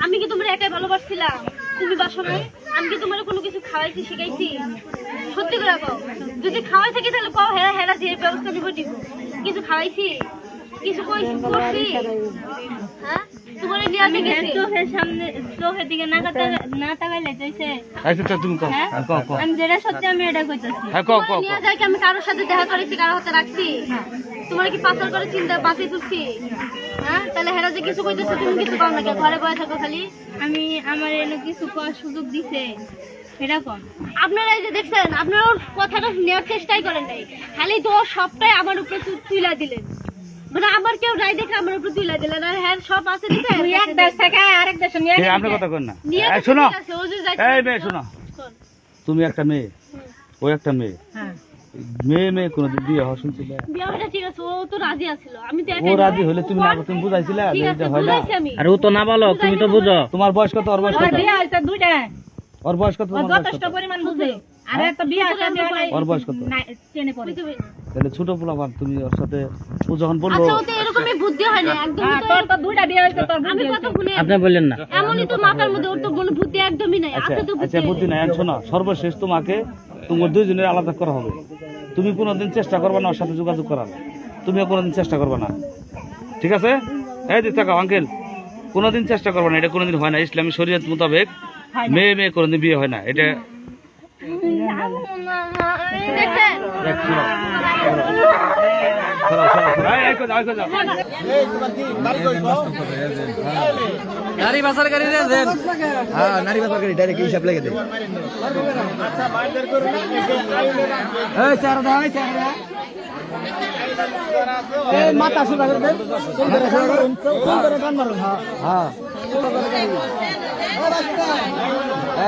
আমি কি তোমার একাই ভালোবাসছিলাম? তুমি বাসো নাই? আমি কি তোমার কোনো কিছু খাওয়াইছি শিখাইছি? সত্যি করে কও, যদি খাওয়াই থাকি তাহলে কও, হেরা হেরা যে ব্যবস্থা নিব দিব। কিছু খাওয়াইছি? কিছু কইছি করছি? হ্যাঁ, তোমার নিয়ে আমি গেছি চোখের সামনে, চোখের দিকে না তাকাইলে কইছে। আচ্ছা তুমি কও, কও আমি যেটা সত্যি আমি এটা কইতাছি। হ্যাঁ কও কও। নিয়ে যাই কি আমি কারোর সাথে দেখা করেছি, কারোর হাতে রাখছি? তোমার কি পাথর করে চিন্তা বাঁচিয়ে তুলছি? হ্যাঁ, তাহলে হেরা যে কিছু কইতেছে তুমি কিছু কও না, ঘরে বসে থাকো খালি। আমি আমার এনে কিছু করার সুযোগ দিছে, এরকম আপনারা এই যে দেখছেন, আপনারা ওর কথাটা নেওয়ার চেষ্টাই করেন নাই, খালি দোষ সবটাই আমার উপরে তুইলা দিলেন। মানে আমার কেউ রায় দেখে আমার উপরে তুইলা দিলেন। আর হ্যাঁ সব আছে দিতে এক দেশ থেকে আরেক দেশে নিয়ে গেছে। আপনি কথা করেন না। এই শুনো, এই মেয়ে শুনো, তুমি একটা মেয়ে, ও একটা মেয়ে। হ্যাঁ, মেয়ে কোনদিন বিয়ে হওয়া শুনছিলে? বিয়েটা ঠিক আছে, ও তো রাজি আছিল। আমি তো একাই। ও রাজি হলে তুমি না, তুমি বুঝাইছিলা যে এটা হয় না? আরে ও তো না বলো, তুমি তো বুঝো। তোমার বয়স কত? ওর বয়স কত? বিয়ে হইছে দুইটা। ওর বয়স কত? তোমার বয়স কত? যথেষ্ট পরিমাণ বুঝে। আরে তো বিয়ে হইছে নাই। ওর বয়স কত? না চেনে পড়ে। তাহলে ছোট পোলাপান, তুমি ওর সাথে ও যখন বলবো। আচ্ছা, ও তো এরকমই বুদ্ধি হয় না একদম। তোর তো দুইটা বিয়ে হইছে, তোর আমি কত ভুলে। আপনি বললেন না এমনই তো মাথার মধ্যে, ওর তো কোনো বুদ্ধি একদমই নাই। আছে তো বুদ্ধি। আচ্ছা বুদ্ধি নাই। শোনো, সর্বশেষ তোমাকে তোমার দুইজনের আলাদা করা হবে। তুমি কোনোদিন চেষ্টা করবে না ওর সাথে যোগাযোগ করার, তুমিও কোনোদিন চেষ্টা করবে না, ঠিক আছে? এই দিক থাকো আঙ্কেল, কোনোদিন চেষ্টা করবে না, এটা কোনোদিন হয় না। ইসলামী শরীয়ত মোতাবেক মেয়ে কোনোদিন বিয়ে হয় না। এটা নারী বাসার গাড়ি দেন। হ্যাঁ, নারী বাসার গাড়ি ডাইরেক্ট হিসাব লেগে দেয়। মাথা সোজা করে দেন। হ্যাঁ